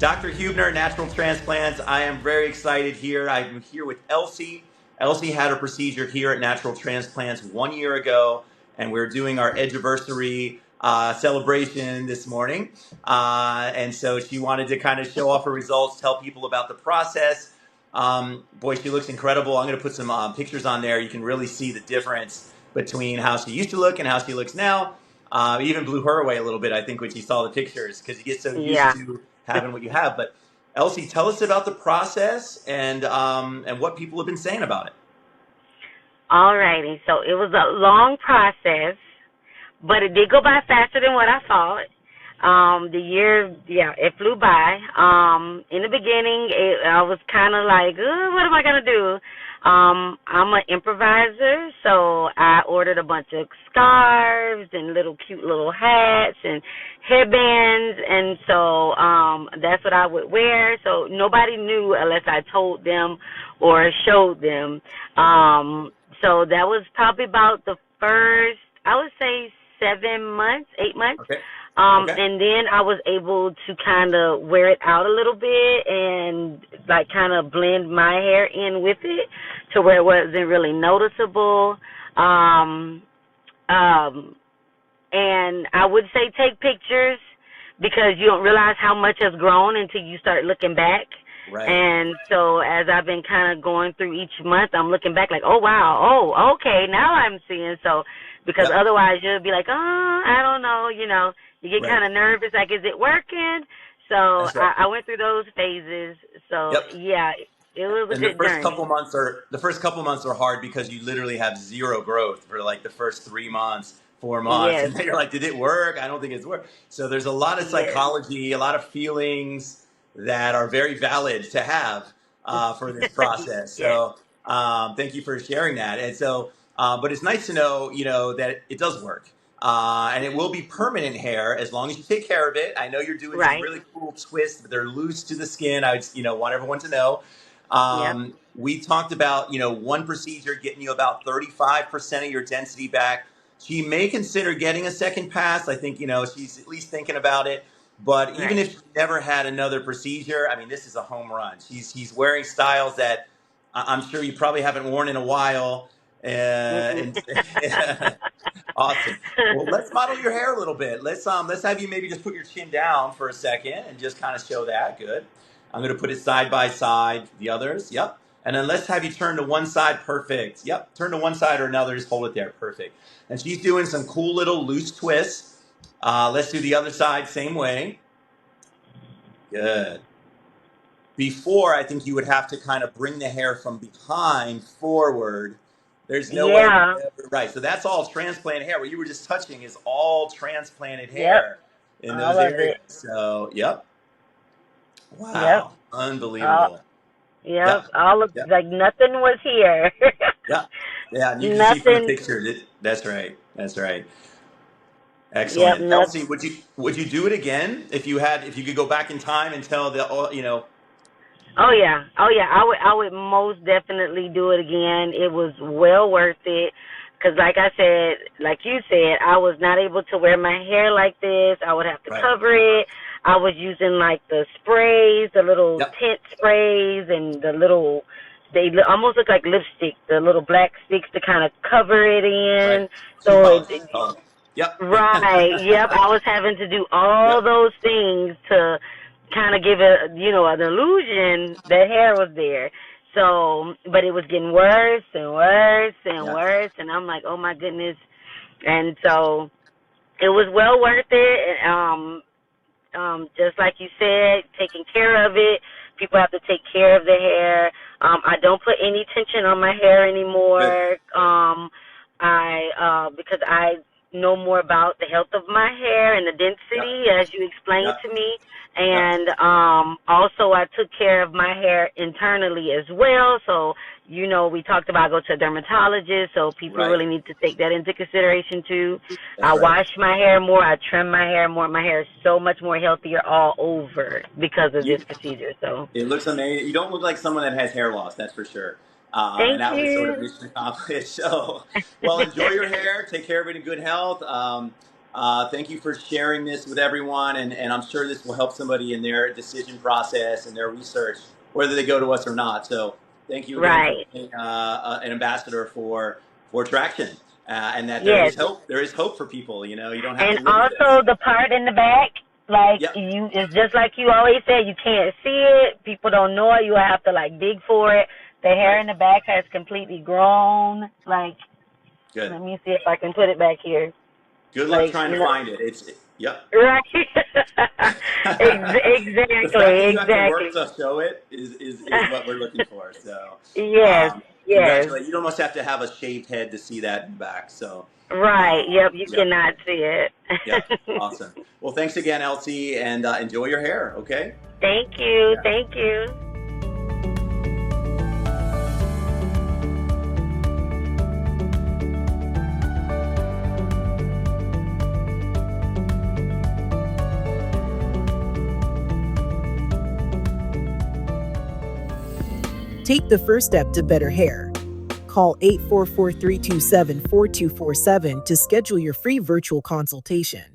Dr. Huebner, Natural Transplants. I am very excited here. I'm here with Elsie. Elsie had her procedure here at Natural Transplants 1 year ago, and we're doing our edgeversary celebration this morning. And so she wanted to kind of show off her results, tell people about the process. Boy, she looks incredible. I'm going to put some pictures on there. You can really see the difference between how she used to look and how she looks now. Even blew her away a little bit, I think, when she saw the pictures, because you get so used Yeah. to having what you have. But Elsie, tell us about the process and what people have been saying about it. All righty. So it was a long process, but it did go by faster than what I thought. The year, it flew by. In the beginning, I was kind of like, what am I going to do? I'm an improviser, so I ordered a bunch of scarves and cute little hats and headbands, and so that's what I would wear. So nobody knew unless I told them or showed them. So that was probably about the first, I would say, 7 months, 8 months. Okay. And then I was able to kind of wear it out a little bit and like kind of blend my hair in with it to where it wasn't really noticeable. And I would say take pictures because you don't realize how much has grown until you start looking back. Right. And so as I've been kind of going through each month, I'm looking back like, oh, wow, oh, okay, now I'm seeing. So because otherwise you'll be like, I don't know, you get kind of nervous, like, is it working? So I went through those phases. So yeah, it was a good journey. The first couple months are hard because you literally have zero growth for like the first 3 months, 4 months, and then you're like, did it work? I don't think it's worked. So there's a lot of psychology, a lot of feelings that are very valid to have for this process. So thank you for sharing that. And so, but it's nice to know, that it does work. And it will be permanent hair as long as you take care of it. I know you're doing some really cool twists, but they're loose to the skin. I would, want everyone to know. We talked about, one procedure getting you about 35% of your density back. She may consider getting a second pass. I think, she's at least thinking about it. But even if she never had another procedure, I mean, this is a home run. He's wearing styles that I'm sure you probably haven't worn in a while. Awesome. Well, let's model your hair a little bit. Let's have you maybe just put your chin down for a second and just kind of show that. Good. I'm going to put it side by side. The others. Yep. And then let's have you turn to one side. Perfect. Yep. Turn to one side or another. Just hold it there. Perfect. And she's doing some cool little loose twists. Let's do the other side same way. Good. Before, I think you would have to kind of bring the hair from behind forward. There's no way. Right. So that's all transplanted hair. What you were just touching is all transplanted hair in those areas. So, Wow. Unbelievable. All of like nothing was here. Yeah. You can see from the picture. That's right. Excellent. Elsie, would you do it again if you could go back in time and tell Oh yeah. I would most definitely do it again. It was well worth it. Because like you said, I was not able to wear my hair like this. I would have to cover it. I was using like the sprays, the little tint sprays, and they almost look like lipstick, the little black sticks to kind of cover it in. So I was having to do all those things to kind of give it, an illusion that hair was there. So, but it was getting worse and worse and worse, and I'm like, oh my goodness. And so it was well worth it. Just like you said, taking care of it. People have to take care of the hair. I don't put any tension on my hair anymore. Because I know more about the health of my hair and the density, as you explained to me. And also I took care of my hair internally as well. So, we talked about go to a dermatologist, so people really need to take that into consideration too. I wash my hair more. I trim my hair more. My hair is so much more healthier all over because of this procedure. So it looks amazing. You don't look like someone that has hair loss, that's for sure. Thank and that you. was sort of mission accomplished. So, well, enjoy your hair. Take care of it in good health. Thank you for sharing this with everyone, and I'm sure this will help somebody in their decision process and their research, whether they go to us or not. So thank you again for Right. being an ambassador for Traction, and that there Yes. is hope. There is hope for people. You know, you don't have And to live with this. also the part in the back, like Yep. you, it's just like you always say, you can't see it. People don't know it. You have to like dig for it. The hair Right. in the back has completely grown. Like, Good. let me see if I can put it back here. Good luck Like, trying to find it. Yep. right. The fact that Exactly, you have to work exactly. to show it is what we're looking for. So, Yes, yes. congratulations. You almost have to have a shaved head to see that in the back. So, Right. Yep. You yep, cannot see it. yep. Awesome. Well, thanks again, Elsie, and enjoy your hair. Okay. Thank you. Yeah. Thank you. Take the first step to better hair. Call 844-327-4247 to schedule your free virtual consultation.